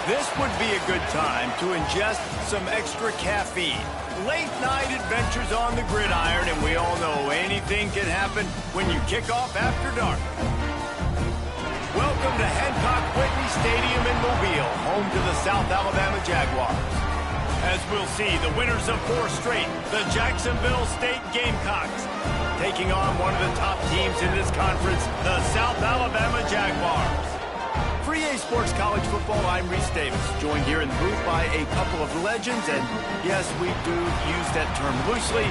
This would be a good time to ingest some extra caffeine. Late night adventures on the gridiron, and we all know anything can happen when you kick off after dark. Welcome to Hancock-Whitney Stadium in Mobile, home to the South Alabama Jaguars. As we'll see, the winners of 4 straight, the Jacksonville State Gamecocks, taking on one of the top teams in this conference, the South Alabama Jaguars. For EA Sports College Football, I'm Reese Davis, joined here in the booth by a couple of legends, and yes, we do use that term loosely.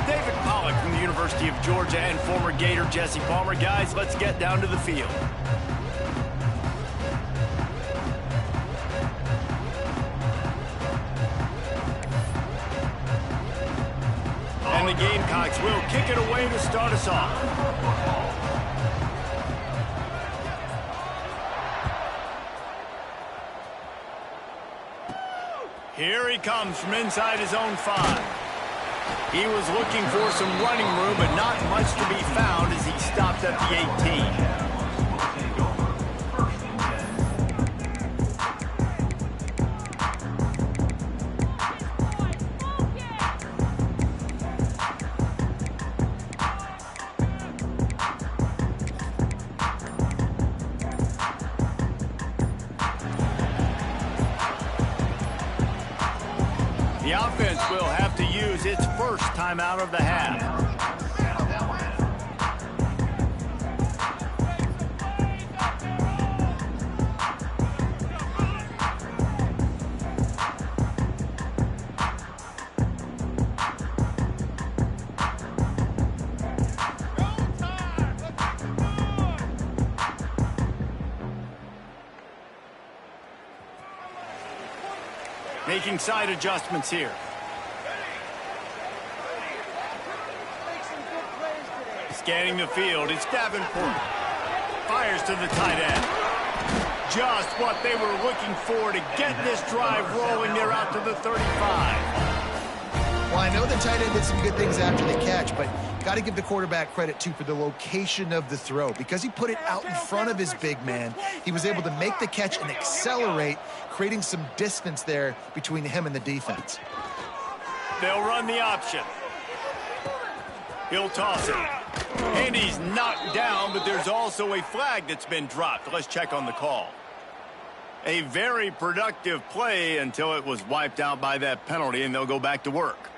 David Pollack from the University of Georgia and former Gator Jesse Palmer. Guys, let's get down to the field. And the Gamecocks will kick it away to start us off. Here he comes from inside his own 5. He was looking for some running room, but not much to be found as he stopped at the 18. The offense will have to use its first timeout of the half. Making side adjustments here. Scanning the field, it's Davenport. Fires to the tight end. Just what they were looking for to get this drive rolling. They're out to the 35. Well, I know the tight end did some good things after the catch, but got to give the quarterback credit, too, for the location of the throw. Because he put it out in front of his big man, he was able to make the catch and accelerate, creating some distance there between him and the defense. They'll run the option. He'll toss it. And he's knocked down, but there's also a flag that's been dropped. Let's check on the call. A very productive play until it was wiped out by that penalty, and they'll go back to work.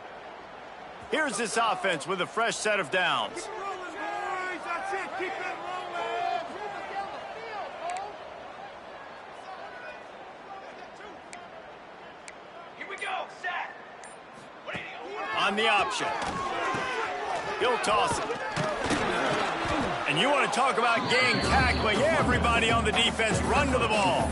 Here's this offense with a fresh set of downs. Keep it rolling, boys. That's it. Keep it rolling. Here we go. Set. On the option. He'll toss it. And you want to talk about gang tackling. Everybody on the defense run to the ball.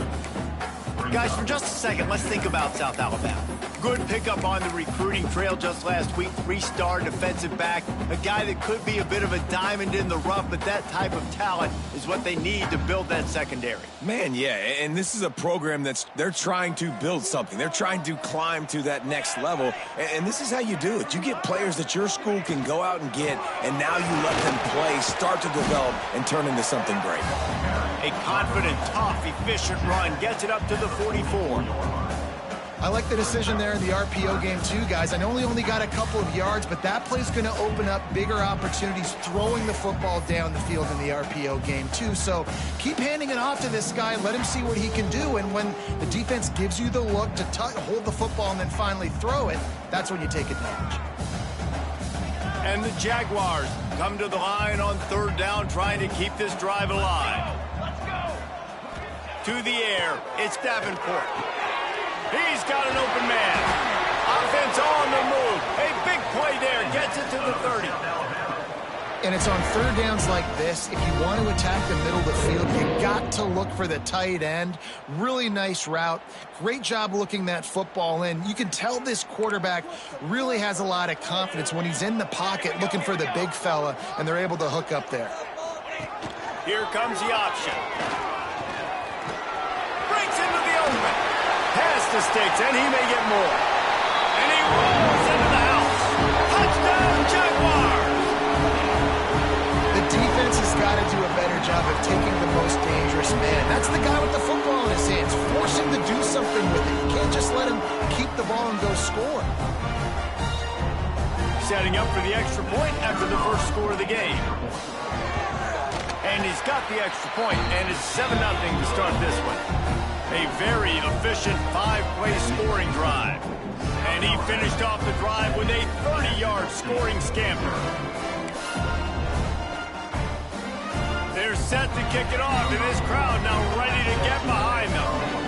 Guys, for just a second, let's think about South Alabama. Good pickup on the recruiting trail just last week. 3-star defensive back. A guy that could be a bit of a diamond in the rough, but that type of talent is what they need to build that secondary. Man, yeah, and this is a program they're trying to build something. They're trying to climb to that next level, and this is how you do it. You get players that your school can go out and get, and now you let them play, start to develop, and turn into something great. A confident, tough, efficient run gets it up to the 44. I like the decision there in the RPO game too, guys. I know he only got a couple of yards, but that play's going to open up bigger opportunities throwing the football down the field in the RPO game too. So keep handing it off to this guy. Let him see what he can do. And when the defense gives you the look to hold the football and then finally throw it, that's when you take advantage. And the Jaguars come to the line on 3rd down, trying to keep this drive alive. To the air, it's Davenport. He's got an open man. Offense on the move. A big play there. Gets it to the 30. And it's on 3rd downs like this. If you want to attack the middle of the field, you got to look for the tight end. Really nice route. Great job looking that football in. You can tell this quarterback really has a lot of confidence when he's in the pocket looking for the big fella, and they're able to hook up there. Here comes the option. Breaks into the open. Pass to Sticks, and he may get more. And he rolls into the house. Touchdown, Jaguars! The defense has got to do a better job of taking the most dangerous man. That's the guy with the football in his hands. Force him to do something setting up for the extra point after the first score of the game. And he's got the extra point, and it's 7-0 to start this one. A very efficient 5-play scoring drive. And he finished off the drive with a 30-yard scoring scamper. They're set to kick it off, and this crowd now ready to get behind them.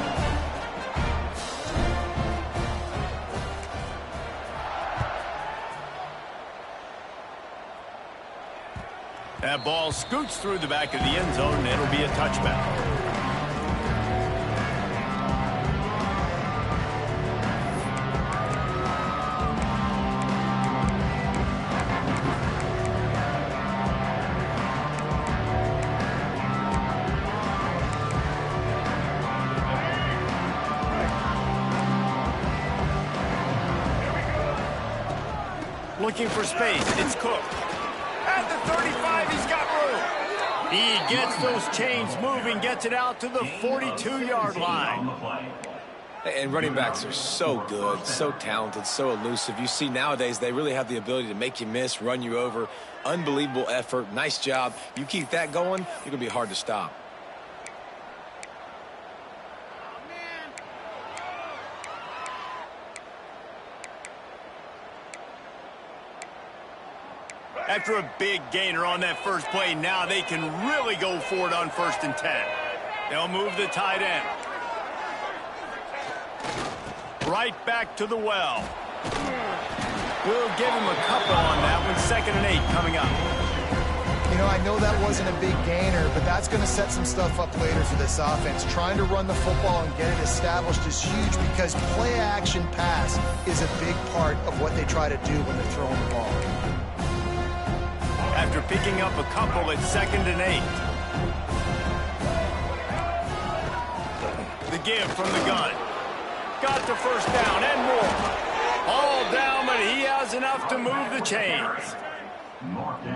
That ball scoots through the back of the end zone, and it'll be a touchback. Looking for space. It's Cook. At the 35, he's got room. He gets those chains moving, gets it out to the 42-yard line. And running backs are so good, so talented, so elusive. You see nowadays they really have the ability to make you miss, run you over. Unbelievable effort. Nice job. You keep that going, it'll be hard to stop. After a big gainer on that first play, now they can really go for it on 1st and 10. They'll move the tight end. Right back to the well. We'll give him a couple on that one. 2nd and 8 coming up. You know, I know that wasn't a big gainer, but that's going to set some stuff up later for this offense. Trying to run the football and get it established is huge because play-action pass is a big part of what they try to do when they're throwing the ball. After picking up a couple at 2nd and 8. The give from the gun. Got the first down and more. All down, but he has enough to move the chains.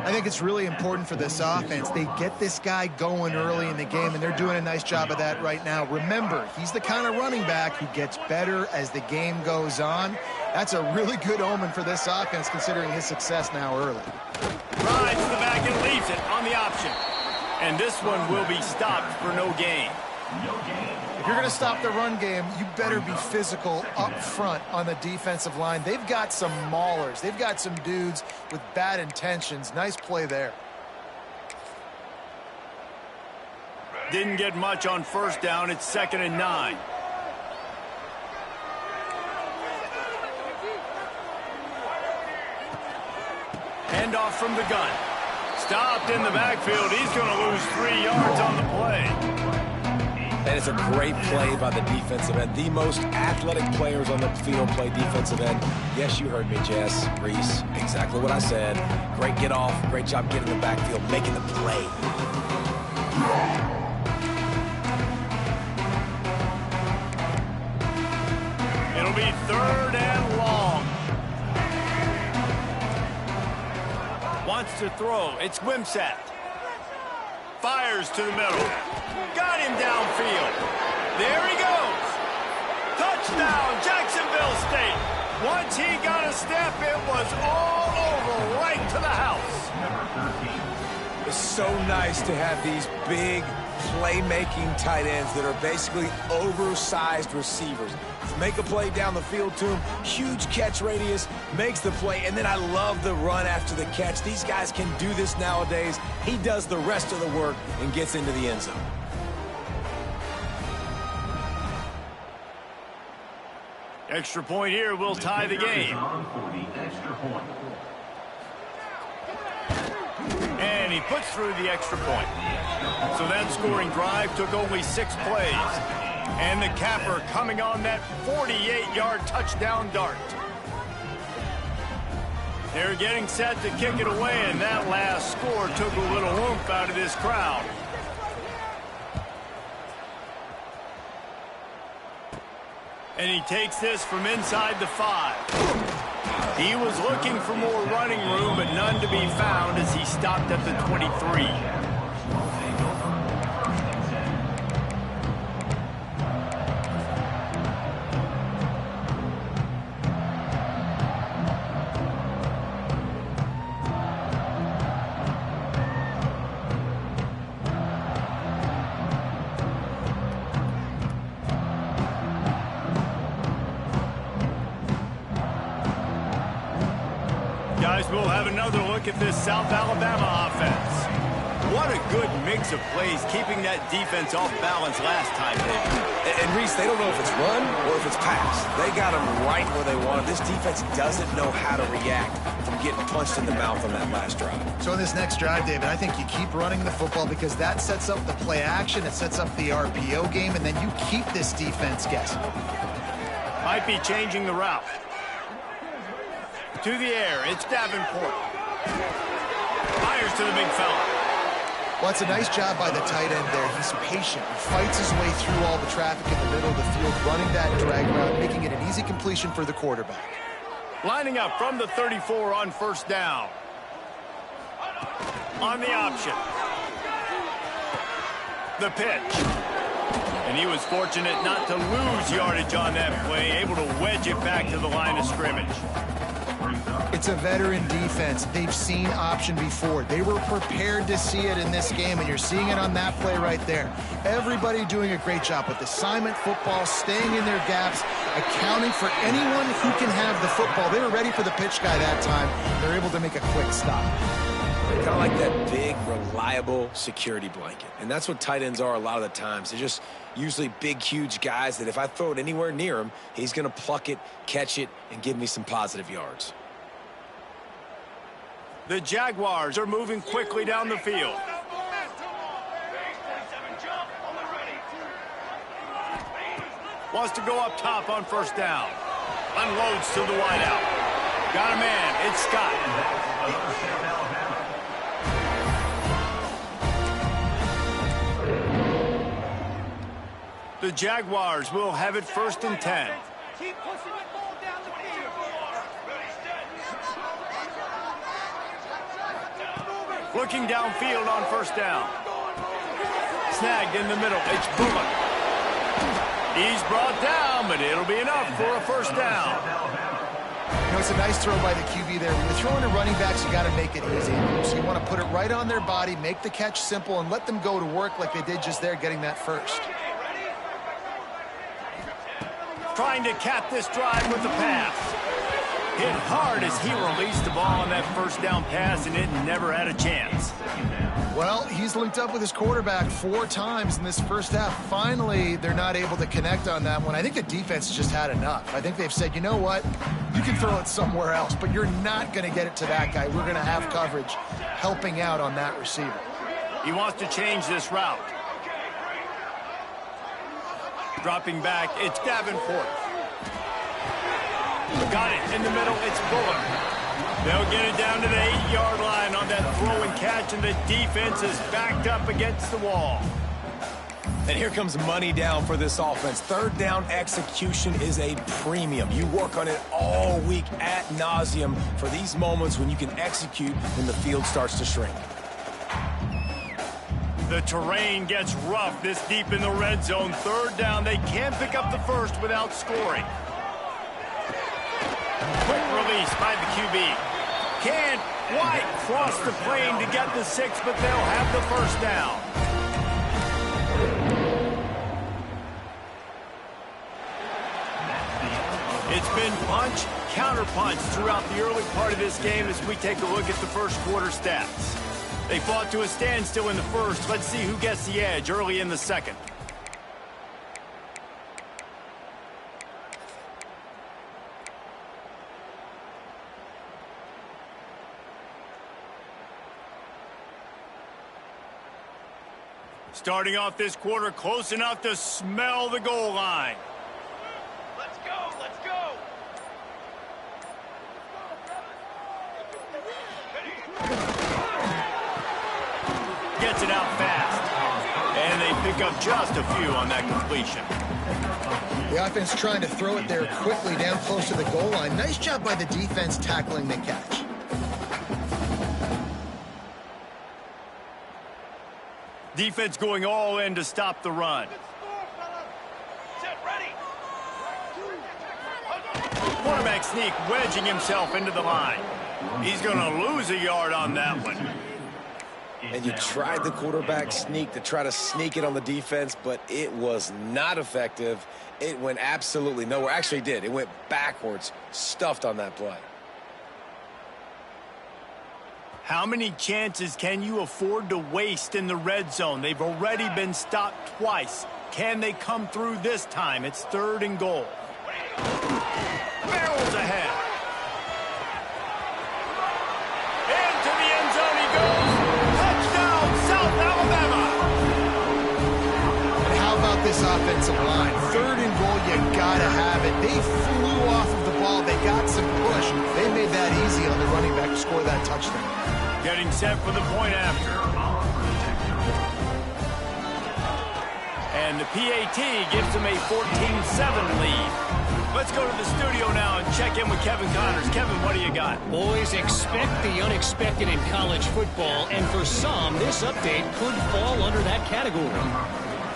I think it's really important for this offense. They get this guy going early in the game, and they're doing a nice job of that right now. Remember, he's the kind of running back who gets better as the game goes on. That's a really good omen for this offense, considering his success now early. Rides to the back and leaves it on the option. And this one will be stopped for no gain. If you're going to stop the run game, you better be physical up front on the defensive line. They've got some maulers. They've got some dudes with bad intentions. Nice play there. Didn't get much on 1st down. It's 2nd and 9. Handoff from the gun. Stopped in the backfield. He's going to lose 3 yards on the play. And it's a great play by the defensive end. The most athletic players on the field play defensive end. Yes, you heard me, Jess, Reese. Exactly what I said. Great get off. Great job getting in the backfield, making the play. It'll be 3rd and long. Wants to throw. It's Wimsatt. Fires to the middle. Got him downfield. There he goes. Touchdown, Jacksonville State. Once he got a step, it was all over, right to the house. It's so nice to have these big playmaking tight ends that are basically oversized receivers. Make a play down the field to him, huge catch radius, makes the play, and then I love the run after the catch. These guys can do this nowadays. He does the rest of the work and gets into the end zone. Extra point here will tie the game. And he puts through the extra point. So that scoring drive took only 6 plays. And the capper coming on that 48-yard touchdown dart. They're getting set to kick it away, and that last score took a little oomph out of this crowd. And he takes this from inside the 5. He was looking for more running room, but none to be found as he stopped at the 23. have another look at this South Alabama offense. What a good mix of plays, keeping that defense off balance last time, David. And Reese, they don't know if it's run or if it's pass. They got them right where they want them. This defense doesn't know how to react from getting punched in the mouth on that last drive. So in this next drive, David, I think you keep running the football because that sets up the play action, it sets up the RPO game, and then you keep this defense guessing. Might be changing the route. To the air, it's Davenport. Fires to the big fella. Well, it's a nice job by the tight end there. He's patient. He fights his way through all the traffic in the middle of the field, running that drag route, making it an easy completion for the quarterback. Lining up from the 34 on first down. On the option. The pitch. And he was fortunate not to lose yardage on that play, able to wedge it back to the line of scrimmage. It's a veteran defense. They've seen option before. They were prepared to see it in this game, and you're seeing it on that play right there. Everybody doing a great job with assignment football, staying in their gaps, accounting for anyone who can have the football. They were ready for the pitch guy that time. They're able to make a quick stop. Kind of like that big, reliable security blanket. And that's what tight ends are a lot of the times. They're just usually big, huge guys that if I throw it anywhere near him, he's going to pluck it, catch it, and give me some positive yards. The Jaguars are moving quickly down the field. Wants to go up top on first down. Unloads to the wideout. Got a man. It's Scott. The Jaguars will have it 1st and 10. Keep pushing the ball down the field. Looking downfield on first down. Snagged in the middle. It's Bullock. He's brought down, but it'll be enough for a first down. You know, it's a nice throw by the QB there. When you're throwing to running backs, you got to make it easy. So you want to put it right on their body, make the catch simple, and let them go to work like they did just there, getting that first. Trying to cap this drive with the pass. Hit hard as he released the ball on that first down pass, and it never had a chance. Well, he's linked up with his quarterback 4 times in this first half. Finally, they're not able to connect on that one. I think the defense just had enough. I think they've said, you know what? You can throw it somewhere else, but you're not going to get it to that guy. We're going to have coverage helping out on that receiver. He wants to change this route. Dropping back, it's Davenport. Got it in the middle, it's Bullock. They'll get it down to the 8-yard line on that throw and catch, and the defense is backed up against the wall. And here comes money down for this offense. 3rd down execution is a premium. You work on it all week ad nauseum for these moments when you can execute when the field starts to shrink. The terrain gets rough this deep in the red zone. 3rd down, they can't pick up the first without scoring. Quick release by the QB. Can't quite cross the plane to get the 6, but they'll have the first down. It's been punch, counter punch throughout the early part of this game as we take a look at the first quarter stats. They fought to a standstill in the first. Let's see who gets the edge early in the second. Starting off this quarter close enough to smell the goal line. Let's go, let's go. Gets it out fast. And they pick up just a few on that completion. The offense trying to throw it there quickly down close to the goal line. Nice job by the defense tackling the catch. Defense going all in to stop the run. Set ready. Quarterback sneak wedging himself into the line. He's going to lose a yard on that one. And you tried the quarterback sneak to try to sneak it on the defense, but it was not effective. It went absolutely nowhere. Actually, it did. It went backwards, stuffed on that play. How many chances can you afford to waste in the red zone? They've already been stopped twice. Can they come through this time? It's 3rd and goal. Barrels ahead. Into the end zone he goes. Touchdown, South Alabama. And how about this offensive line? 3rd and goal, you gotta have it. They flew off of the ball. They got some push. They made that easy on the running back to score that touchdown. Getting set for the point after. And the PAT gives them a 14-7 lead. Let's go to the studio now and check in with Kevin Connors. Kevin, what do you got? Boys, expect the unexpected in college football, and for some, this update could fall under that category.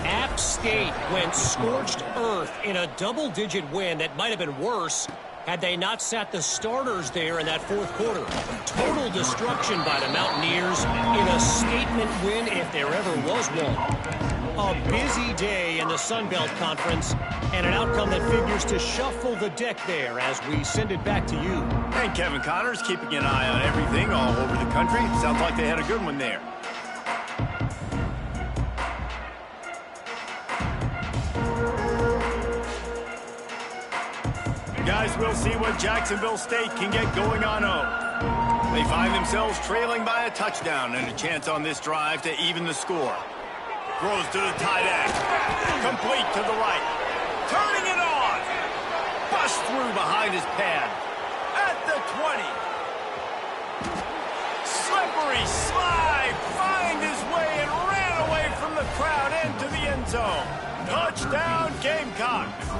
App State went scorched earth in a double-digit win that might have been worse had they not sat the starters there in that 4th quarter. Total destruction by the Mountaineers in a statement win if there ever was one. A busy day in the Sun Belt Conference, and an outcome that figures to shuffle the deck there as we send it back to you. And Kevin Connors keeping an eye on everything all over the country. Sounds like they had a good one there. Guys, we'll see what Jacksonville State can get going on home. They find themselves trailing by a touchdown and a chance on this drive to even the score. Throws to the tight end. Complete to the right. Turning it on. Bust through behind his pad. At the 20. Slippery slide. Find his way and ran away from the crowd into the end zone. Touchdown, Gamecocks.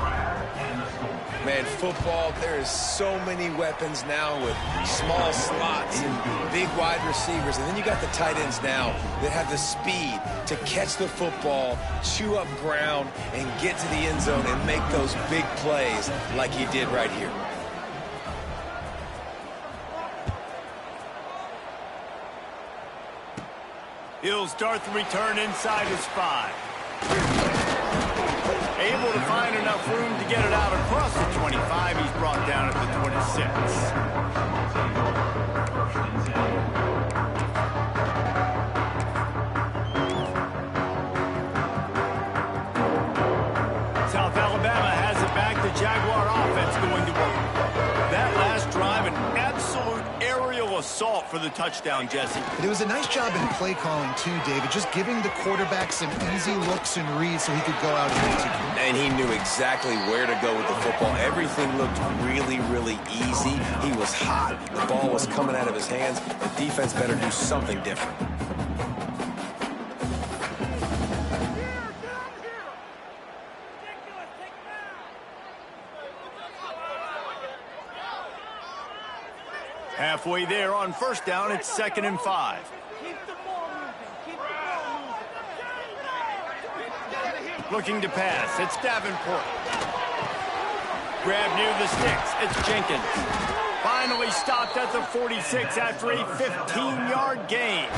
Man, football, there is so many weapons now with small slots and big wide receivers. And then you got the tight ends now that have the speed to catch the football, chew up ground, and get to the end zone and make those big plays like he did right here. He'll start the return inside his 5. Able to find enough room to get it out across the 25. He's brought down at the 26. South Alabama has it back. The Jaguar offense going to work. That last drive, an absolute aerial assault for the touchdown, Jesse. It was a nice job in play calling, too, David, just giving the quarterback some easy looks and reads so he could go out and execute. And he knew exactly where to go with the football. Everything looked really, really easy. He was hot. The ball was coming out of his hands. The defense better do something different. Halfway there on first down, it's 2nd and 5. Keep the ball moving. Keep the ball moving. Looking to pass, it's Davenport. Grab near the sticks, it's Jenkins. Finally stopped at the 46 after a 15-yard gain.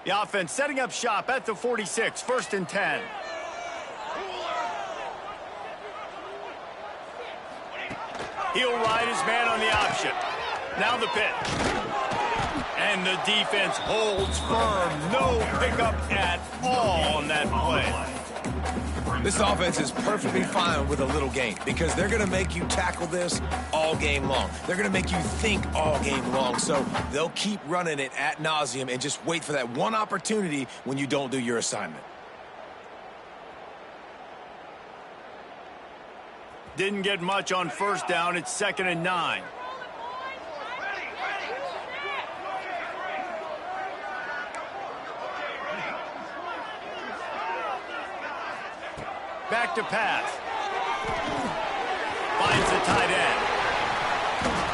The offense setting up shop at the 46, 1st and 10. He'll ride his man on the option. Now the pitch. And the defense holds firm. No pickup at all on that play. This offense is perfectly fine with a little game because they're going to make you tackle this all game long. They're going to make you think all game long. So they'll keep running it ad nauseum and just wait for that one opportunity when you don't do your assignment. Didn't get much on first down. It's 2nd and 9. Back to pass. Finds the tight end.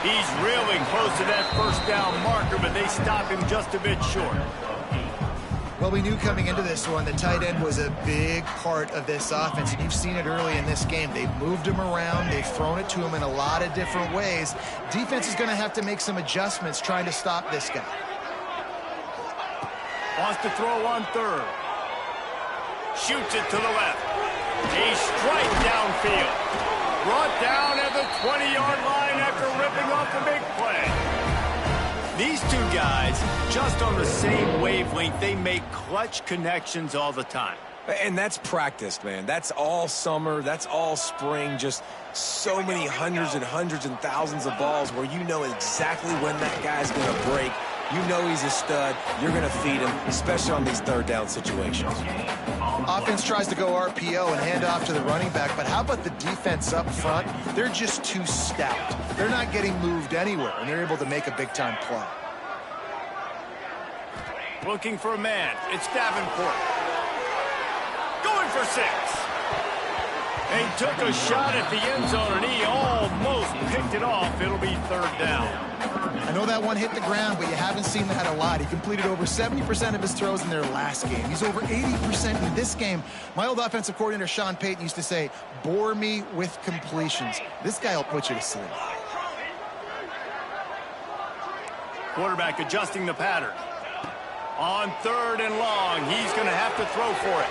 He's reeling close to that first down marker, but they stop him just a bit short. Well, we knew coming into this one the tight end was a big part of this offense, and you've seen it early in this game. They've moved him around. They've thrown it to him in a lot of different ways. Defense is going to have to make some adjustments trying to stop this guy. Wants to throw on third. Shoots it to the left. A strike downfield. Brought down at the 20-yard line after ripping off the big play. These two guys, just on the same wavelength, they make clutch connections all the time. And that's practiced, man. That's all summer. That's all spring. Just so many hundreds and thousands of balls where you know exactly when that guy's going to break. You know he's a stud. You're going to feed him, especially on these third down situations. Offense tries to go RPO and hand off to the running back, but how about the defense up front? They're just too stout. They're not getting moved anywhere, and they're able to make a big-time play. Looking for a man. It's Davenport. Going for 6. He took a shot at the end zone, and he almost picked it off. It'll be third down. I know that one hit the ground, but you haven't seen that a lot. He completed over 70% of his throws in their last game. He's over 80% in this game. My old offensive coordinator, Sean Payton, used to say, bore me with completions. This guy will put you to sleep. Quarterback adjusting the pattern. On third and long, he's going to have to throw for it.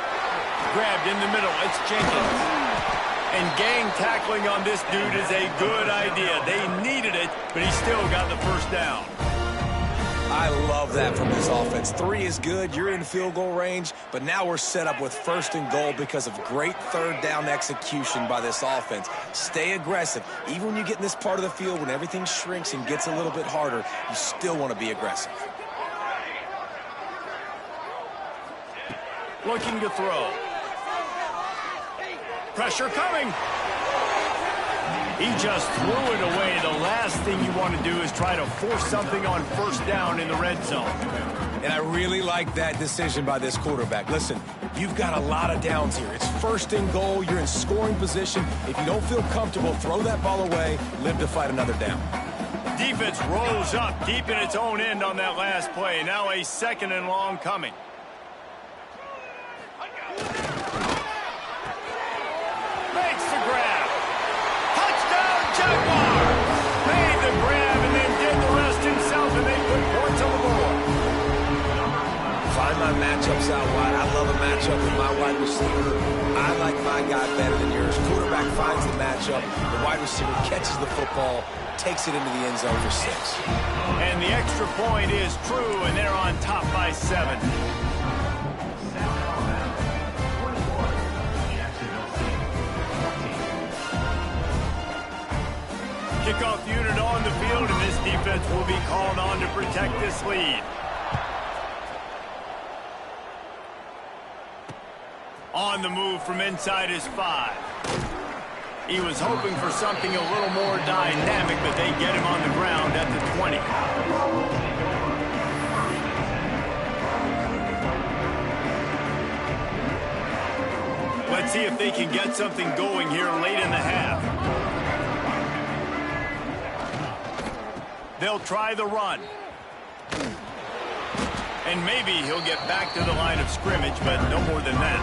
Grabbed in the middle, it's Jenkins. And gang tackling on this dude is a good idea. They needed it, but he still got the first down. I love that from this offense. 3 is good. You're in field goal range, but now we're set up with first and goal because of great third down execution by this offense. Stay aggressive. Even when you get in this part of the field, when everything shrinks and gets a little bit harder, you still want to be aggressive. Looking to throw. Pressure coming. He just threw it away. The last thing you want to do is try to force something on first down in the red zone. And I really like that decision by this quarterback. Listen, you've got a lot of downs here. It's first and goal. You're in scoring position. If you don't feel comfortable, throw that ball away. Live to fight another down. Defense rolls up deep in its own end on that last play. Now a second and long coming. Makes the grab. Touchdown, Jaguars! Made the grab and then did the rest himself, and they put points on the board. Find my matchups out wide. I love a matchup with my wide receiver. I like my guy better than yours. Quarterback finds the matchup. The wide receiver catches the football, takes it into the end zone for 6. And the extra point is true, and they're on top by 7. Kickoff unit on the field, and this defense will be called on to protect this lead. On the move from inside his 5. He was hoping for something a little more dynamic, but they get him on the ground at the 20. Let's see if they can get something going here late in the half. They'll try the run. And maybe he'll get back to the line of scrimmage, but no more than that.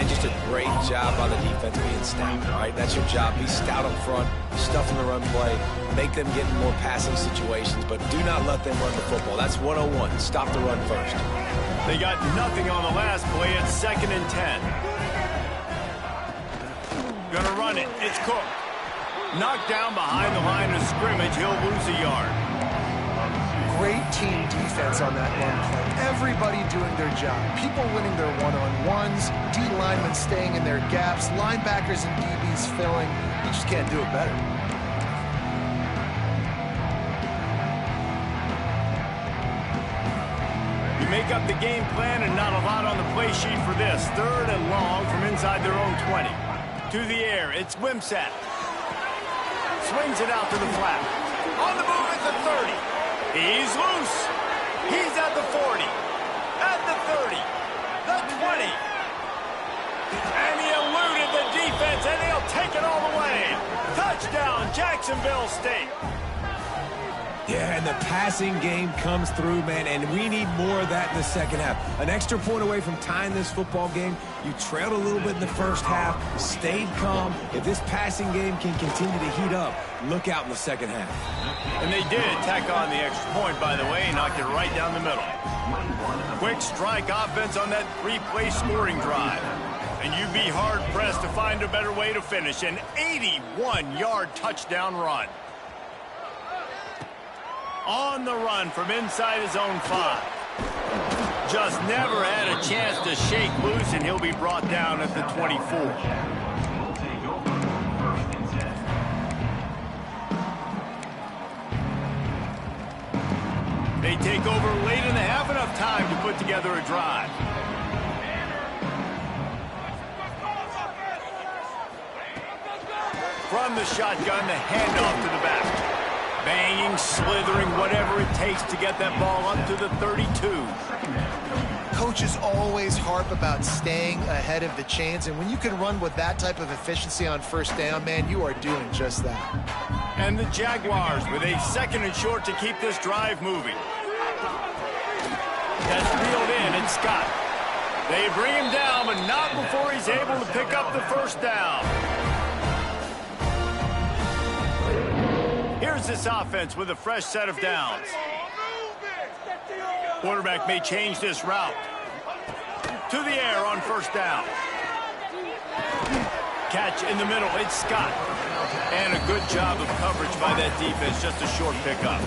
And just a great job by the defense being stout, right? That's your job. Be stout up front, stuff in the run play, make them get in more passing situations, but do not let them run the football. That's 101. Stop the run first. They got nothing on the last play. It's 2nd and 10. Gonna run it. It's Cook. Knocked down behind the line of scrimmage. He'll lose a yard. Great team defense on that run play. Everybody doing their job. People winning their one-on-ones, D linemen staying in their gaps, linebackers and DBs filling. You just can't do it better. You make up the game plan and not a lot on the play sheet for this. 3rd and long from inside their own 20. To the air, it's Wimsatt. Swings it out to the flat. On the move at the 30. He's loose. He's at the 40. At the 30. The 20. And he eluded the defense, and he'll take it all the way. Touchdown, Jacksonville State. Yeah, Yeah, and the passing game comes through, man, and we need more of that in the second half. An extra point away from tying this football game. You trailed a little bit in the first half, stayed calm. If this passing game can continue to heat up, look out in the second half. And they did tack on the extra point, by the way, and knocked it right down the middle. Quick strike offense on that three-play scoring drive. And you'd be hard-pressed to find a better way to finish an 81-yard touchdown run. On the run from inside his own 5. Just never had a chance to shake loose, and he'll be brought down at the 24. They take over late in the half, enough time to put together a drive. From the shotgun, the handoff to the back. Banging, slithering, whatever it takes to get that ball up to the 32. Coaches always harp about staying ahead of the chains, and when you can run with that type of efficiency on first down, man, you are doing just that. And the Jaguars with a 2nd and short to keep this drive moving. That's reeled in, it's Scott. They bring him down, but not before he's able to pick up the first down. Here's this offense with a fresh set of downs. Quarterback may change this route. To the air on first down. Catch in the middle, it's Scott. And a good job of coverage by that defense, just a short pickup.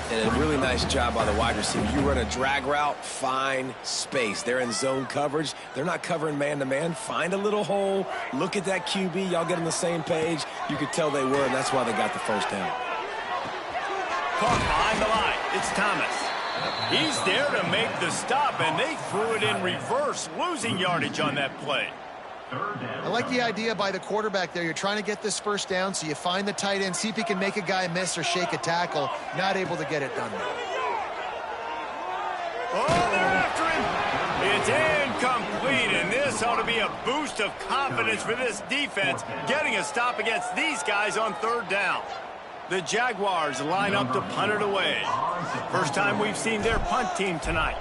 And a really nice job by the wide receiver. You run a drag route, find space. They're in zone coverage. They're not covering man-to-man. Find a little hole. Look at that QB. Y'all get on the same page. You could tell they were, and that's why they got the first down. Caught behind the line. It's Thomas. He's there to make the stop, and they threw it in reverse, losing yardage on that play. I like the idea by the quarterback there. You're trying to get this first down, so you find the tight end, see if he can make a guy miss or shake a tackle. Not able to get it done. Oh, they're after him. It's incomplete, and this ought to be a boost of confidence for this defense, getting a stop against these guys on third down. The Jaguars line up to punt it away. First time we've seen their punt team tonight.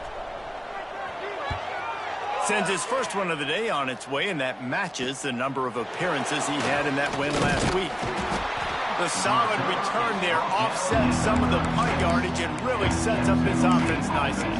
Sends his first one of the day on its way, and that matches the number of appearances he had in that win last week. The solid return there offsets some of the punt yardage and really sets up this offense nicely.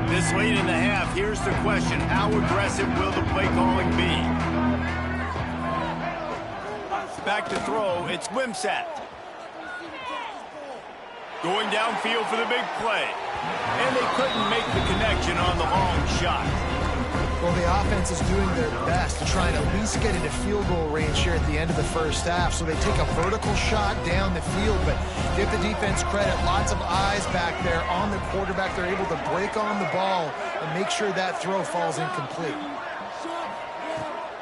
This late in the half, here's the question. How aggressive will the play calling be? Back to throw, it's Wimsatt. Going downfield for the big play. And they couldn't make the connection on the long shot. Well, the offense is doing their best to try and at least get into field goal range here at the end of the first half. So they take a vertical shot down the field, but give the defense credit. Lots of eyes back there on the quarterback. They're able to break on the ball and make sure that throw falls incomplete.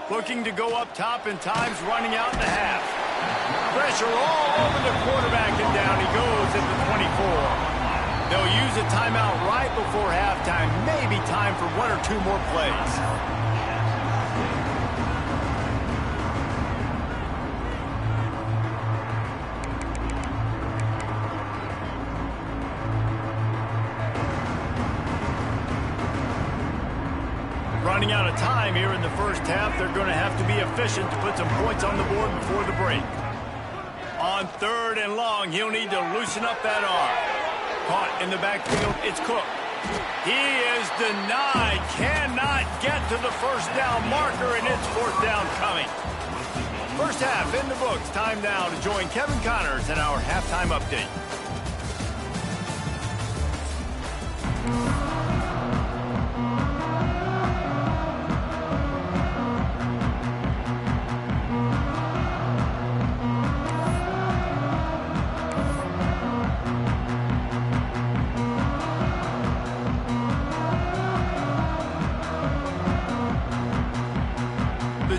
Looking to go up top and times running out in the half. Pressure all over the quarterback, and down he goes at the 24. They'll use a timeout right before halftime. Maybe time for one or two more plays. Running out of time here in the first half. They're going to have to be efficient to put some points on the board before the break. On third and long, he'll need to loosen up that arm. Caught in the backfield, it's Cook. He is denied, cannot get to the first down marker, and it's fourth down coming. First half in the books. Time now to join Kevin Connors in our halftime update.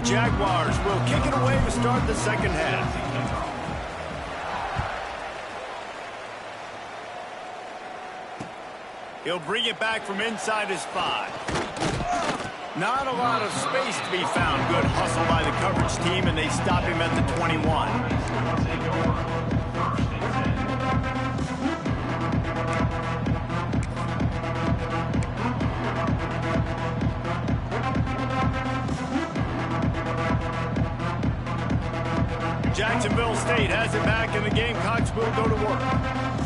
Jaguars will kick it away to start the second half. He'll bring it back from inside his 5. Not a lot of space to be found. Good hustle by the coverage team, and they stop him at the 21. Jacksonville State has it back, and the Gamecocks will go to work.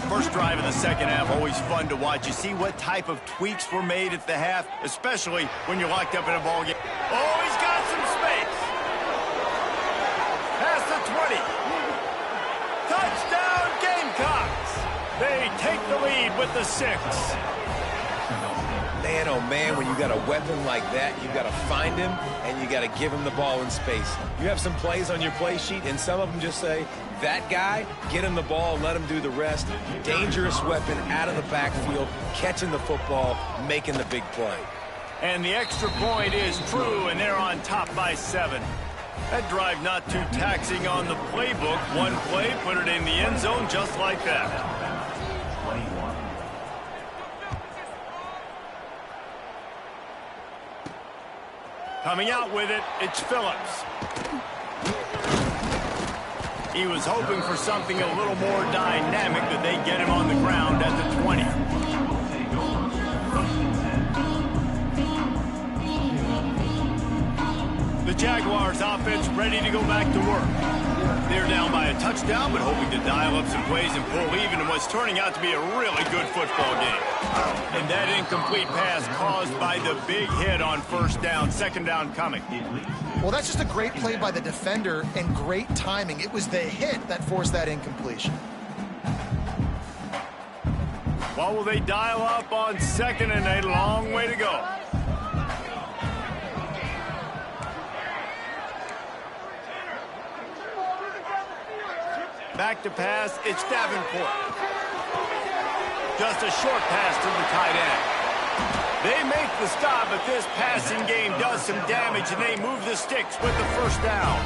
First drive of the second half, always fun to watch. You see what type of tweaks were made at the half, especially when you're locked up in a ball game. Oh, he's got some space. Past the 20. Touchdown, Gamecocks. They take the lead with the 6. Man, oh man, when you got a weapon like that, you got to find him and you got to give him the ball in space. You have some plays on your play sheet, and some of them just say, that guy, get him the ball, let him do the rest. Dangerous weapon out of the backfield, catching the football, making the big play. And the extra point is true, and they're on top by 7. That drive not too taxing on the playbook. One play, put it in the end zone just like that. Coming out with it, it's Phillips. He was hoping for something a little more dynamic, that they get him on the ground at the 20. The Jaguars offense ready to go back to work. They're down by a touchdown, but hoping to dial up some plays and pull even in what's turning out to be a really good football game. And that incomplete pass caused by the big hit on first down. Second down coming. Well, that's just a great play by the defender and great timing. It was the hit that forced that incompletion. Well, will they dial up on second and a long way to go? Back to pass, it's Davenport. Just a short pass to the tight end. They make the stop, but this passing game does some damage, and they move the sticks with the first down.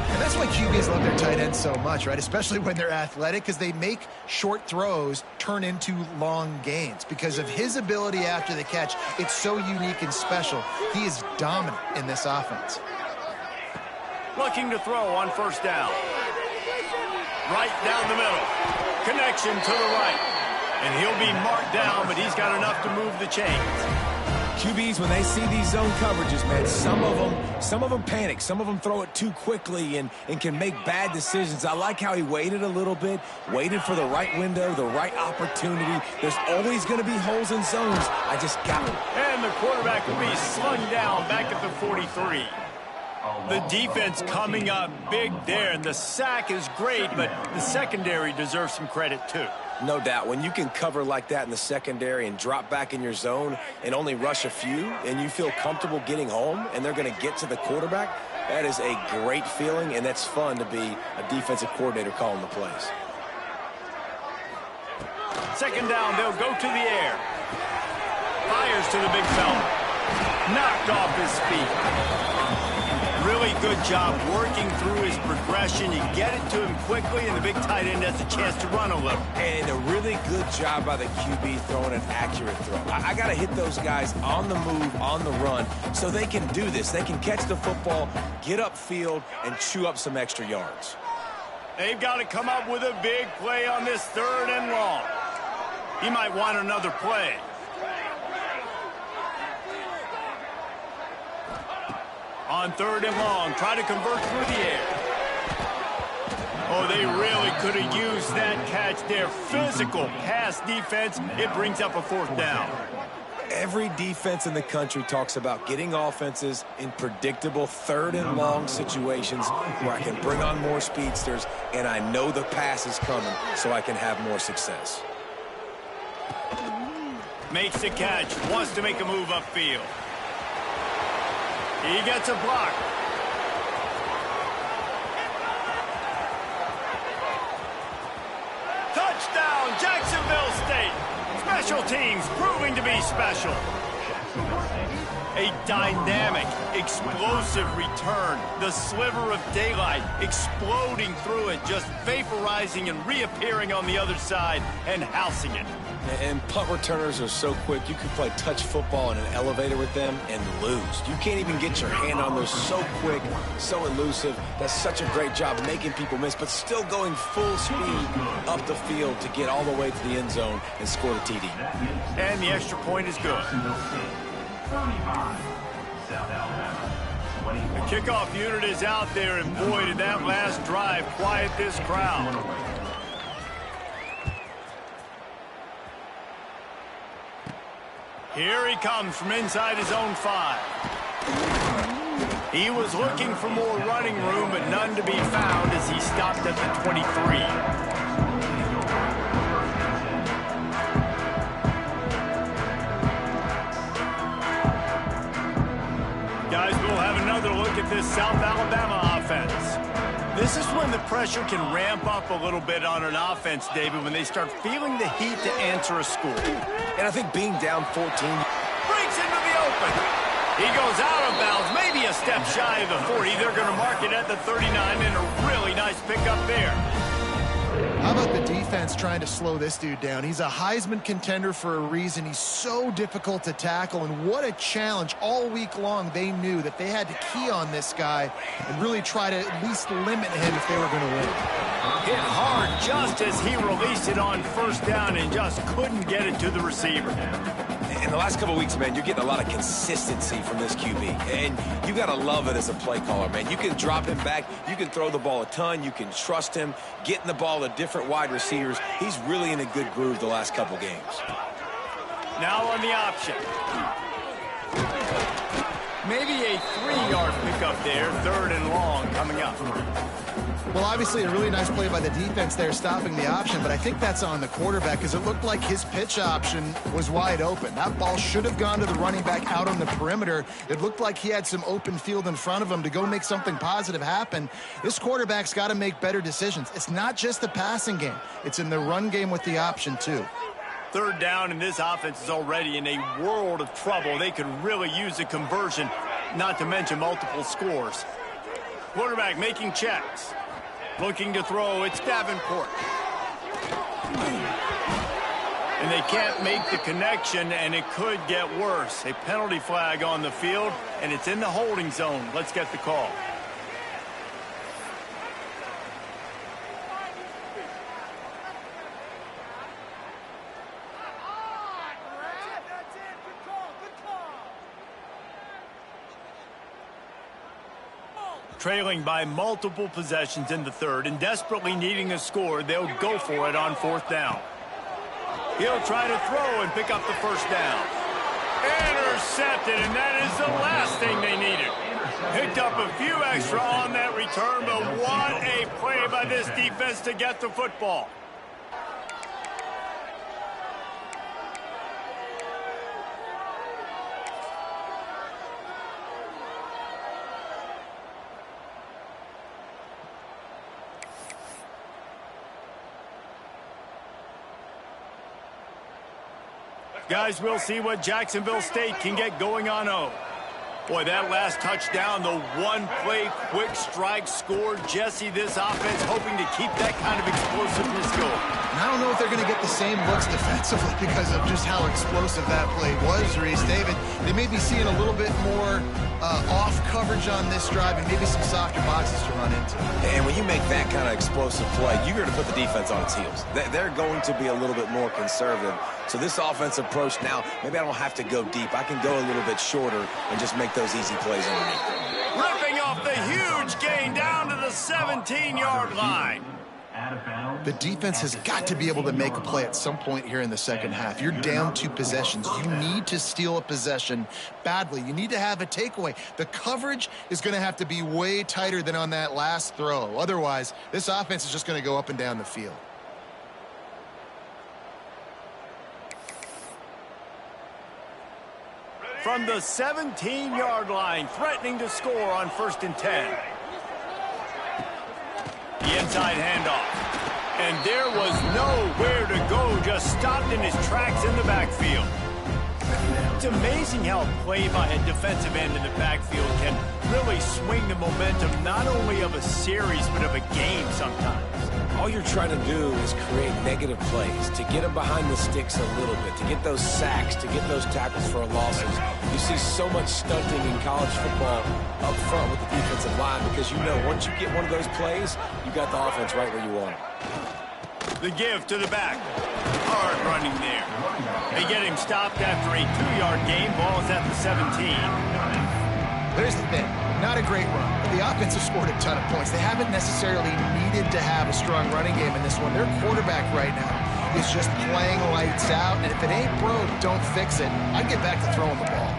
And that's why QBs love their tight ends so much, right? Especially when they're athletic, because they make short throws turn into long gains. Because of his ability after the catch, it's so unique and special. He is dominant in this offense. Looking to throw on first down. Right down the middle. Connection to the right. And he'll be marked down, but he's got enough to move the chains. QBs, when they see these zone coverages, man, some of them panic. Some of them throw it too quickly and can make bad decisions. I like how he waited a little bit, waited for the right window, the right opportunity. There's always going to be holes in zones. I just got him. And the quarterback will be slung down back at the 43. The defense coming up big there, and the sack is great, but the secondary deserves some credit too. No doubt. When you can cover like that in the secondary and drop back in your zone and only rush a few, and you feel comfortable getting home and they're going to get to the quarterback, that is a great feeling, and that's fun to be a defensive coordinator calling the plays. Second down, they'll go to the air. Fires to the big fella. Knocked off his feet. Really good job working through his progression. You get it to him quickly, and the big tight end has a chance to run a little. And a really good job by the QB throwing an accurate throw. I got to hit those guys on the move, on the run, so they can do this. They can catch the football, get upfield, and chew up some extra yards. They've got to come up with a big play on this third and long. He might want another play. On third and long, try to convert through the air. Oh, they really could have used that catch there. Physical pass defense. It brings up a fourth down. Every defense in the country talks about getting offenses in predictable third and long situations where I can bring on more speedsters and I know the pass is coming so I can have more success. Makes the catch. Wants to make a move upfield. He gets a block. Touchdown, Jacksonville State. Special teams proving to be special. A dynamic, explosive return. The sliver of daylight exploding through it, just vaporizing and reappearing on the other side and housing it. And punt returners are so quick, you can play touch football in an elevator with them and lose. You can't even get your hand on those. So quick, so elusive. That's such a great job making people miss, but still going full speed up the field to get all the way to the end zone and score the TD. And the extra point is good. The kickoff unit is out there, and boy, did that last drive quiet this crowd. Here he comes from inside his own 5. He was looking for more running room, but none to be found as he stopped at the 23. Guys, we'll have another look at this South Alabama offense. This is when the pressure can ramp up a little bit on an offense, David, when they start feeling the heat to answer a score. And I think being down 14... breaks into the open. He goes out of bounds, maybe a step shy of the 40. They're going to mark it at the 39, and a really nice pickup there. How about the defense trying to slow this dude down? He's a Heisman contender for a reason. He's so difficult to tackle, and what a challenge. All week long, they knew that they had to key on this guy and really try to at least limit him if they were going to win. Hit hard just as he released it on first down and just couldn't get it to the receiver. In the last couple of weeks, man, you're getting a lot of consistency from this QB. And you got to love it as a play caller, man. You can drop him back. You can throw the ball a ton. You can trust him, getting the ball to different wide receivers. He's really in a good groove the last couple games. Now on the option. Maybe a 3-yard pickup there, 3rd and long coming up. Well, obviously a really nice play by the defense there, stopping the option, but I think that's on the quarterback because it looked like his pitch option was wide open. That ball should have gone to the running back out on the perimeter. It looked like he had some open field in front of him to go make something positive happen. This quarterback's got to make better decisions. It's not just the passing game. It's in the run game with the option, too. 3rd down, and this offense is already in a world of trouble. They could really use a conversion, not to mention multiple scores. Quarterback making checks. Looking to throw, it's Davenport. And they can't make the connection, and it could get worse. A penalty flag on the field, and it's in the holding zone. Let's get the call. Trailing by multiple possessions in the 3rd and desperately needing a score, they'll go for it on 4th down. He'll try to throw and pick up the 1st down. Intercepted, and that is the last thing they needed. Picked up a few extra on that return, but what a play by this defense to get the football. Guys, we'll see what Jacksonville State can get going on O. Boy, that last touchdown, the one-play quick strike score. Jesse, this offense hoping to keep that kind of explosiveness going. And I don't know if they're going to get the same looks defensively because of just how explosive that play was, Reese. David, they may be seeing a little bit more off coverage on this drive and maybe some softer boxes to run into. And when you make that kind of explosive play, you're going to put the defense on its heels. They're going to be a little bit more conservative. So this offensive approach now, maybe I don't have to go deep. I can go a little bit shorter and just make those easy plays underneath. Ripping off the huge gain down to the 17-yard line. The defense has got to be able to make a play at some point here in the second half. You're down 2 possessions. You need to steal a possession badly. You need to have a takeaway. The coverage is going to have to be way tighter than on that last throw. Otherwise, this offense is just going to go up and down the field. From the 17-yard line, threatening to score on 1st and 10. The inside handoff. And there was nowhere to go, just stopped in his tracks in the backfield. It's amazing how a play by a defensive end in the backfield can really swing the momentum not only of a series but of a game sometimes. All you're trying to do is create negative plays, to get them behind the sticks a little bit, to get those sacks, to get those tackles for losses. You see so much stunting in college football up front with the defensive line because you know once you get one of those plays, you got the offense right where you want it. The give to the back. Hard running there. They get him stopped after a 2-yard gain. Ball is at the 17. There's the thing. Not a great run, but the offense has scored a ton of points. They haven't necessarily needed to have a strong running game in this one. Their quarterback right now is just playing lights out, and if it ain't broke, don't fix it. I'd get back to throwing the ball.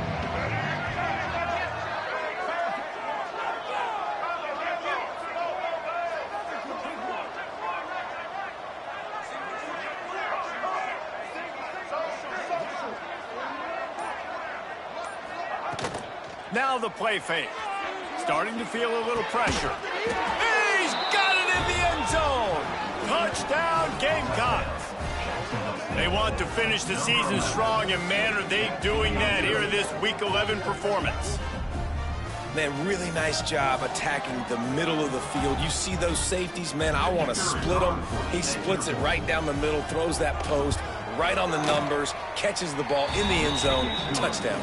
Now the play fake. Starting to feel a little pressure. He's got it in the end zone. Touchdown, Gamecocks. They want to finish the season strong, and man, are they doing that here in this Week 11 performance. Man, really nice job attacking the middle of the field. You see those safeties, man, I want to split them. He splits it right down the middle, throws that post, right on the numbers, catches the ball in the end zone, touchdown.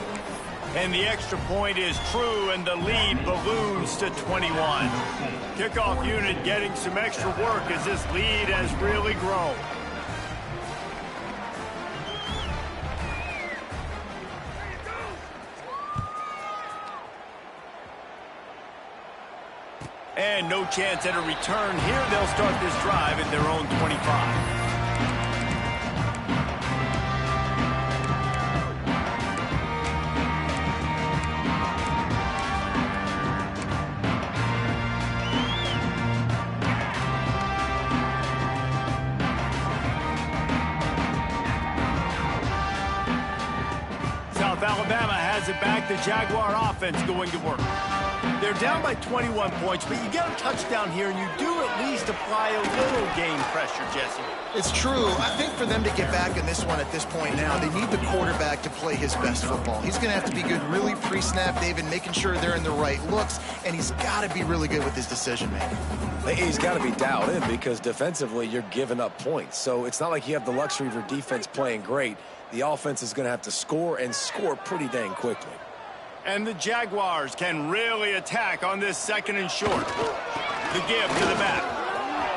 And the extra point is true, and the lead balloons to 21. Kickoff unit getting some extra work as this lead has really grown. And no chance at a return here. They'll start this drive at their own 25. Alabama has it back. The Jaguar offense going to work. They're down by 21 points, but you get a touchdown here, and you do at least apply a little game pressure, Jesse. It's true. I think for them to get back in this one at this point now, they need the quarterback to play his best football. He's going to have to be good really pre-snap, David, making sure they're in the right looks, and he's got to be really good with his decision-making. He's got to be dialed in because defensively you're giving up points. So it's not like you have the luxury of your defense playing great. The offense is going to have to score and score pretty dang quickly. And the Jaguars can really attack on this second and short. The give to the back.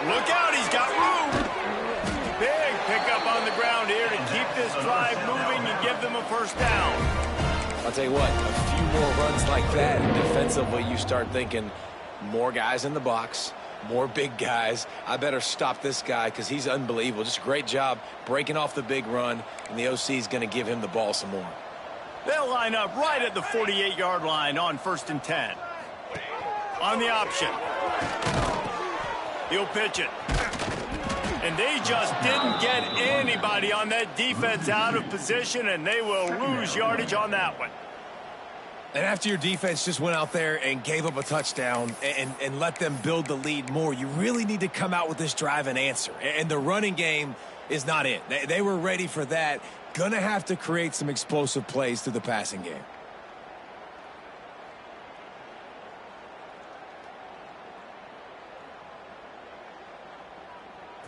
Look out, he's got room. Big pickup on the ground here to keep this drive moving and give them a first down. I'll tell you what, a few more runs like that, and defensively you start thinking more guys in the box, more big guys. I better stop this guy because he's unbelievable. Just a great job breaking off the big run, and the OC is going to give him the ball some more. They'll line up right at the 48-yard line on 1st and 10. On the option. He'll pitch it. And they just didn't get anybody on that defense out of position, and they will lose yardage on that one. And after your defense just went out there and gave up a touchdown and let them build the lead more, you really need to come out with this drive and answer. And the running game is not it. They were ready for that. Going to have to create some explosive plays through the passing game.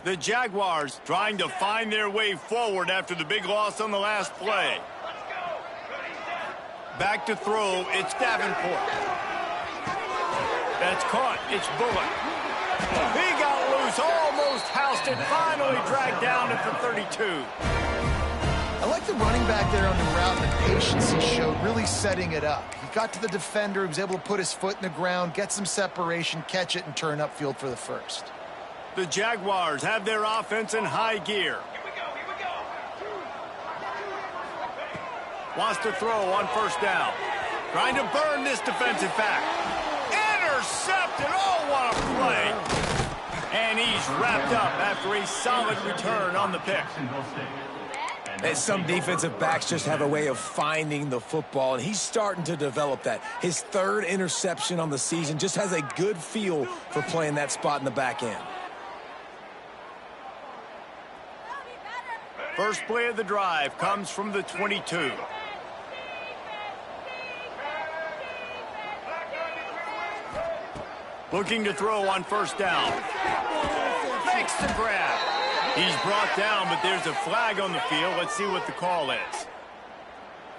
The Jaguars trying to find their way forward after the big loss on the last play. Back to throw, it's Davenport. That's caught, it's Bullock. He got loose, almost housed it, finally dragged down at the 32. I like the running back there on the route and the patience he showed, really setting it up. He got to the defender, he was able to put his foot in the ground, get some separation, catch it, and turn upfield for the first. The Jaguars have their offense in high gear. Wants to throw on 1st down. Trying to burn this defensive back. Intercepted. Oh, what a play. And he's wrapped up after a solid return on the pick. And some defensive backs just have a way of finding the football, and he's starting to develop that. His 3rd interception on the season, just has a good feel for playing that spot in the back end. First play of the drive comes from the 22. Looking to throw on first down. Makes the grab. He's brought down, but there's a flag on the field. Let's see what the call is.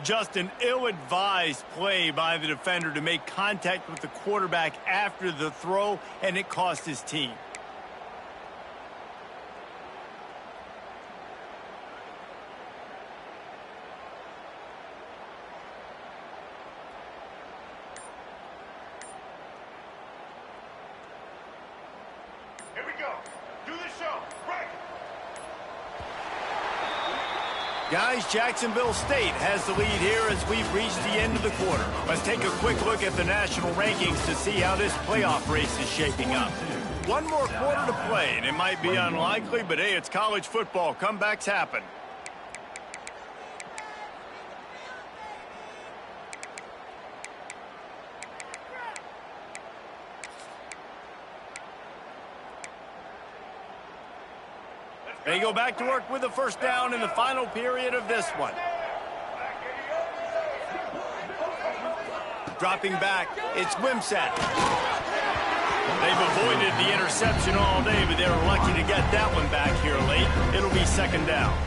Just an ill-advised play by the defender to make contact with the quarterback after the throw, and it cost his team. Here we go. Do the show. Right. Guys, Jacksonville State has the lead here as we've reached the end of the quarter. Let's take a quick look at the national rankings to see how this playoff race is shaping up. One more quarter to play, and it might be unlikely, but hey, it's college football. Comebacks happen. They go back to work with the first down in the final period of this one. Dropping back, it's Wimsatt. They've avoided the interception all day, but they're lucky to get that one back here late. It'll be second down.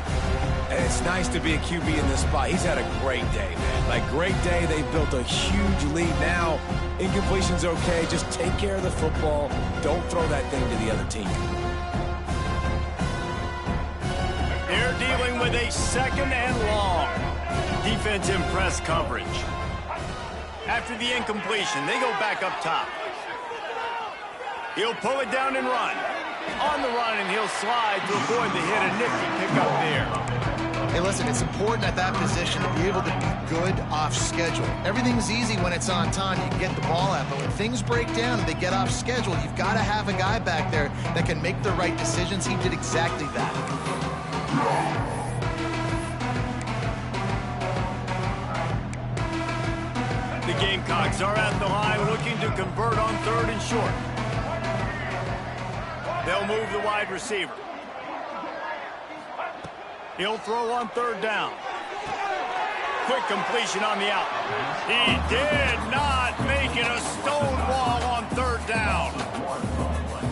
And it's nice to be a QB in this spot. He's had a great day, man. Like, great day. They've built a huge lead now. Incompletion's okay. Just take care of the football. Don't throw that thing to the other team. They're dealing with a second and long. Defense in press coverage. After the incompletion, they go back up top. He'll pull it down and run. On the run, and he'll slide to avoid the hit. A nifty pickup there. Hey, listen, it's important at that position to be able to be good off schedule. Everything's easy when it's on time. You can get the ball out, but when things break down and they get off schedule, you've got to have a guy back there that can make the right decisions. He did exactly that. The Gamecocks are at the line looking to convert on third and short. They'll move the wide receiver. He'll throw on third down. Quick completion on the out. He did not make it a stone wall on third down.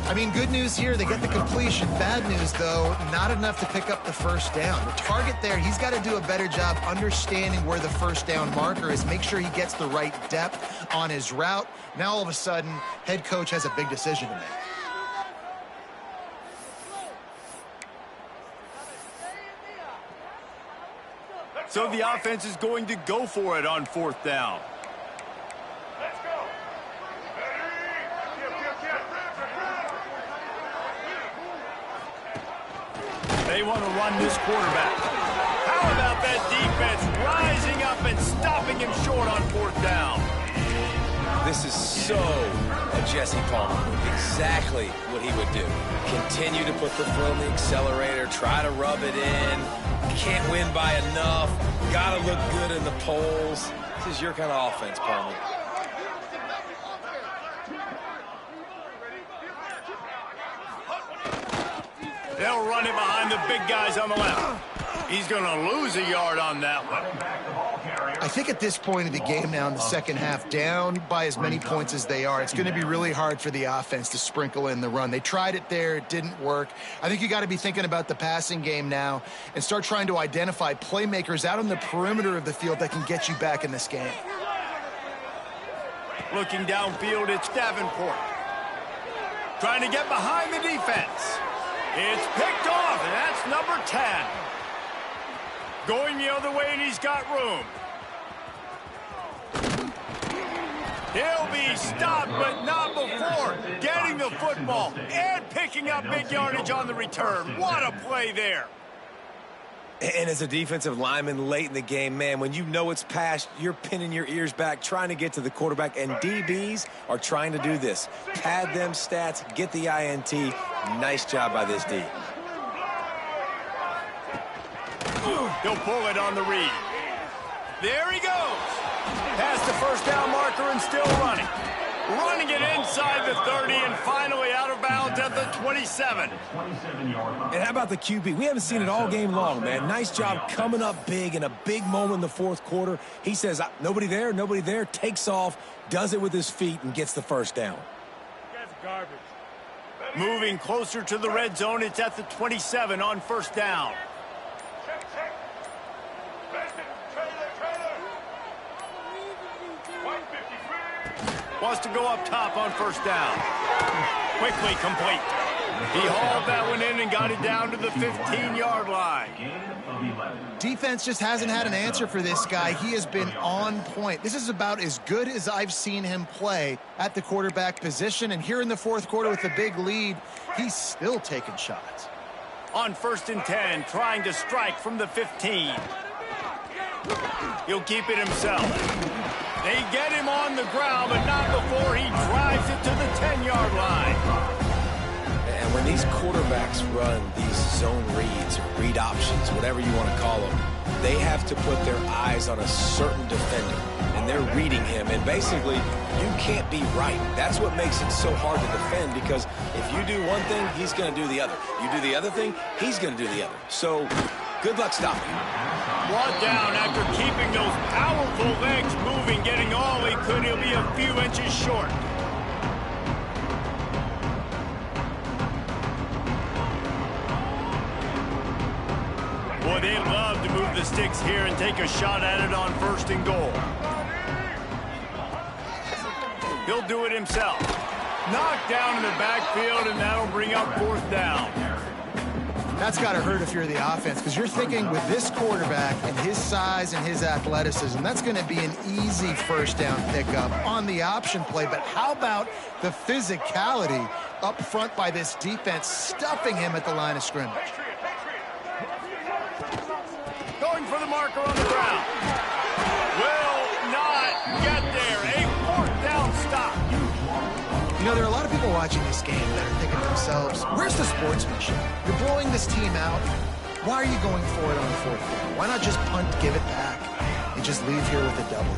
I mean, good news here, they get the completion. Bad news, though, not enough to pick up the first down. The target there, he's got to do a better job understanding where the first down marker is, make sure he gets the right depth on his route. Now, all of a sudden, head coach has a big decision to make. So the offense is going to go for it on fourth down. Let's go. They want to run this quarterback. How about that defense rising up and stopping him short on fourth down? This is so a Jesse Palmer move. Exactly what he would do. Continue to put the foot on the accelerator, try to rub it in. Can't win by enough. Got to look good in the polls. This is your kind of offense, Palmer. They'll run it behind the big guys on the left. He's going to lose a yard on that one. I think at this point of the game now in the second half, down by as many points as they are, it's going to be really hard for the offense to sprinkle in the run. They tried it there. It didn't work. I think you got to be thinking about the passing game now and start trying to identify playmakers out on the perimeter of the field that can get you back in this game. Looking downfield, it's Davenport. Trying to get behind the defense. It's picked off, and that's number 10. Going the other way, and he's got room. He'll be stopped, but not before getting the football and picking up big yardage on the return. What a play there. And as a defensive lineman late in the game, man, when you know it's past, you're pinning your ears back, trying to get to the quarterback, and DBs are trying to do this. Pad them stats, get the INT. Nice job by this D. He'll pull it on the read. There he goes. Past the first down marker and still running. Running it inside the 30 and finally out of bounds at the 27. And how about the QB? We haven't seen it all game long, man. Nice job coming up big in a big moment in the fourth quarter. He says, nobody there, takes off, does it with his feet, and gets the first down. Garbage. Moving closer to the red zone, it's at the 27 on first down. Check. Trailer. 153. Wants to go up top on first down. Quickly complete. He hauled that one in and got it down to the 15-yard line. Defense just hasn't had an answer for this guy. He has been on point. This is about as good as I've seen him play at the quarterback position. And here in the fourth quarter with a big lead, he's still taking shots. On first and 10, trying to strike from the 15. He'll keep it himself. They get him on the ground, but not before he drives it to the 10-yard line. And when these quarterbacks run these zone reads or read options, whatever you want to call them, they have to put their eyes on a certain defender, and they're reading him. And basically, you can't be right. That's what makes it so hard to defend, because if you do one thing, he's going to do the other. You do the other thing, he's going to do the other. So good luck stopping him. Brought down after keeping those powerful legs moving, getting all he could. He'll be a few inches short. Boy, they'd love to move the sticks here and take a shot at it on first and goal. He'll do it himself. Knocked down in the backfield, and that'll bring up fourth down. That's got to hurt if you're the offense, because you're thinking with this quarterback and his size and his athleticism, that's going to be an easy first down pickup on the option play. But how about the physicality up front by this defense, stuffing him at the line of scrimmage? Going for the marker on the ground. Will not get there. A fourth down stop. You know, there are a lot of people watching this game that are thinking to themselves, where's the sportsmanship? You're blowing this team out. Why are you going for it on the fourth down? Why not just punt, give it back, and just leave here with a double?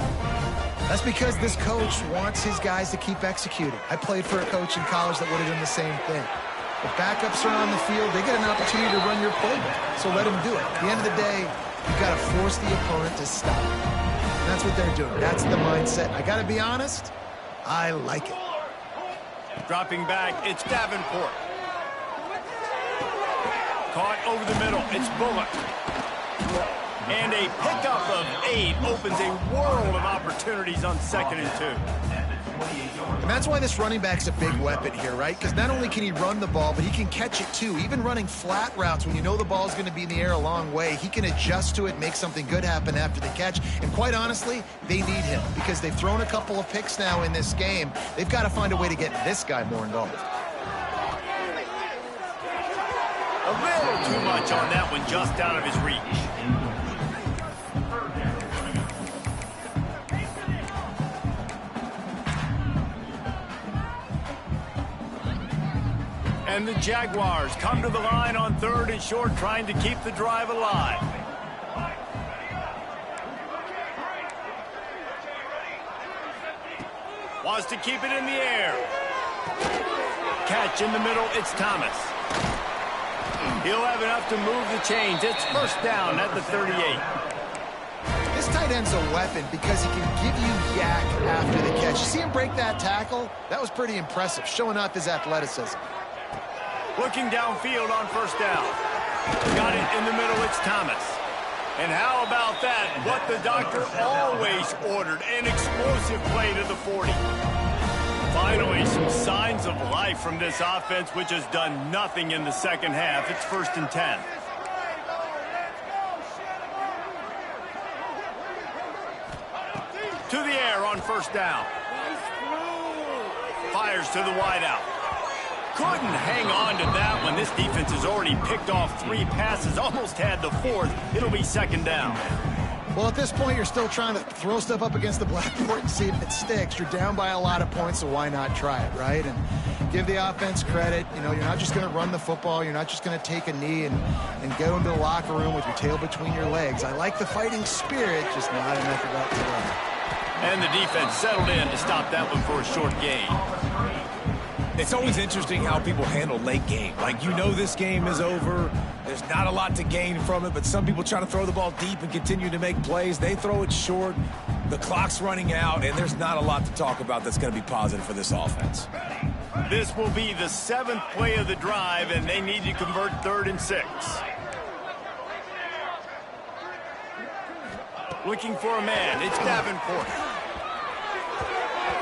That's because this coach wants his guys to keep executing. I played for a coach in college that would have done the same thing. The backups are on the field. They get an opportunity to run your playbook, so let them do it. At the end of the day, you've got to force the opponent to stop. And that's what they're doing. That's the mindset. I got to be honest, I like it. Dropping back, it's Davenport. Caught over the middle, it's Bullock. And a pickup of 8 opens a world of opportunities on second and 2. And that's why this running back's a big weapon here, right? Because not only can he run the ball, but he can catch it too. Even running flat routes, when you know the ball's going to be in the air a long way, he can adjust to it, make something good happen after the catch. And quite honestly, they need him because they've thrown a couple of picks now in this game. They've got to find a way to get this guy more involved. A little too much on that one, just out of his reach. And the Jaguars come to the line on third and short, trying to keep the drive alive. Wants to keep it in the air. Catch in the middle, it's Thomas. He'll have enough to move the chains. It's first down at the 38. This tight end's a weapon because he can give you yak after the catch. You see him break that tackle? That was pretty impressive, showing off his athleticism. Looking downfield on first down. Got it in the middle, it's Thomas. And how about that? What the doctor always ordered, an explosive play to the 40. Finally, some signs of life from this offense, which has done nothing in the second half. It's first and 10. To the air on first down. Fires to the wideout. Couldn't hang on to that one. This defense has already picked off 3 passes, almost had the 4th. It'll be second down. Well, at this point, you're still trying to throw stuff up against the blackboard and see if it sticks. You're down by a lot of points, so why not try it, right? And give the offense credit. You know, you're not just going to run the football. You're not just going to take a knee and go into the locker room with your tail between your legs. I like the fighting spirit, just not enough about today. And the defense settled in to stop that one for a short gain. It's always interesting how people handle late game. Like, you know this game is over. There's not a lot to gain from it, but some people try to throw the ball deep and continue to make plays. They throw it short. The clock's running out, and there's not a lot to talk about that's going to be positive for this offense. This will be the 7th play of the drive, and they need to convert 3rd and 6. Looking for a man. It's Davenport.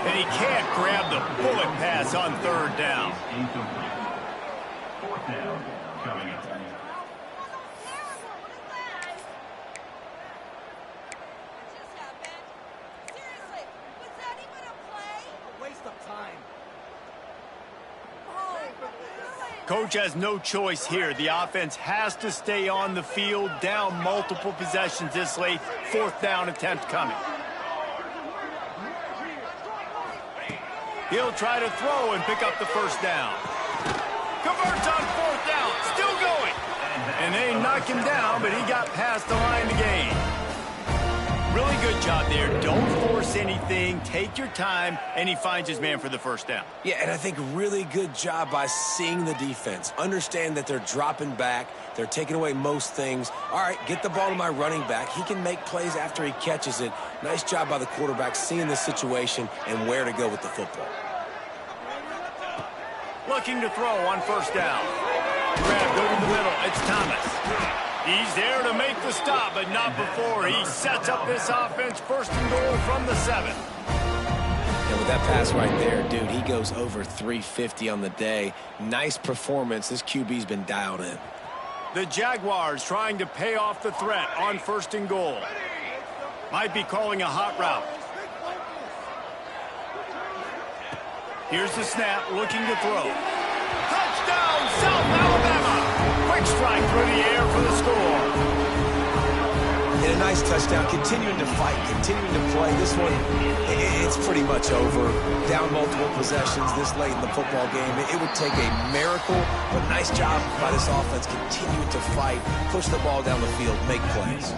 And he can't grab the bullet pass on 3rd down. 4th down coming up. Coach has no choice here. The offense has to stay on the field, down multiple possessions this late. 4th down attempt coming. He'll try to throw and pick up the 1st down. Converts on 4th down. Still going. And they knock him down, but he got past the line to gain. Really good job there. Don't force anything. Take your time, and he finds his man for the 1st down. Yeah, and I think really good job by seeing the defense. Understand that they're dropping back. They're taking away most things. All right, get the ball to my running back. He can make plays after he catches it. Nice job by the quarterback seeing the situation and where to go with the football. Looking to throw on 1st down. Grab, go to the middle. It's Thomas. He's there to make the stop, but not before he sets up this offense. 1st and goal from the 7. And with that pass right there, dude, he goes over 350 on the day. Nice performance. This QB's been dialed in. The Jaguars trying to pay off the threat on 1st and goal. Might be calling a hot route. Here's the snap, looking to throw. Touchdown, South Alabama! Quick strike through the air for the score. And a nice touchdown, continuing to fight, continuing to play. This one, it's pretty much over. Down multiple possessions this late in the football game. It would take a miracle, but nice job by this offense continuing to fight, push the ball down the field, make plays.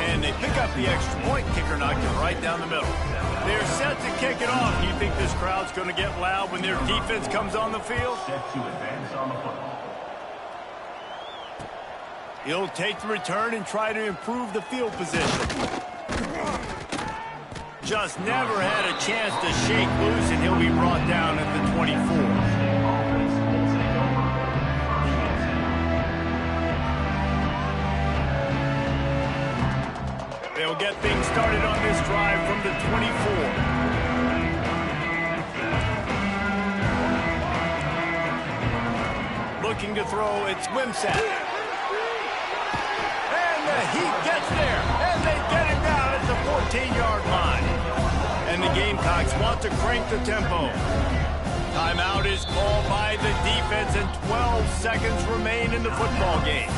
And they pick up the extra point. Kicker knocked it right down the middle. They're set to kick it off. Do you think this crowd's going to get loud when their defense comes on the field? Set to advance on the football. He'll take the return and try to improve the field position. Just never had a chance to shake loose, and he'll be brought down at the 24. They'll get things started on this drive from the 24. Looking to throw, it's Wimsatt. The Heat gets there, and they get him down at the 14-yard line. And the Gamecocks want to crank the tempo. Timeout is called by the defense, and 12 seconds remain in the football game.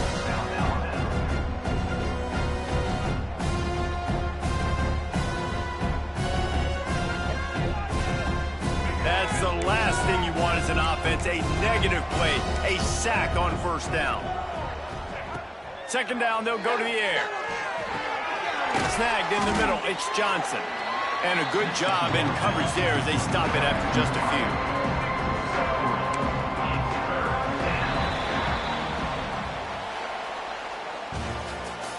That's the last thing you want as an offense, a negative play, a sack on 1st down. 2nd down, they'll go to the air. Snagged in the middle, it's Johnson. And a good job in coverage there as they stop it after just a few.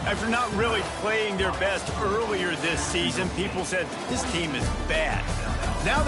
After not really playing their best earlier this season, people said, this team is bad. Now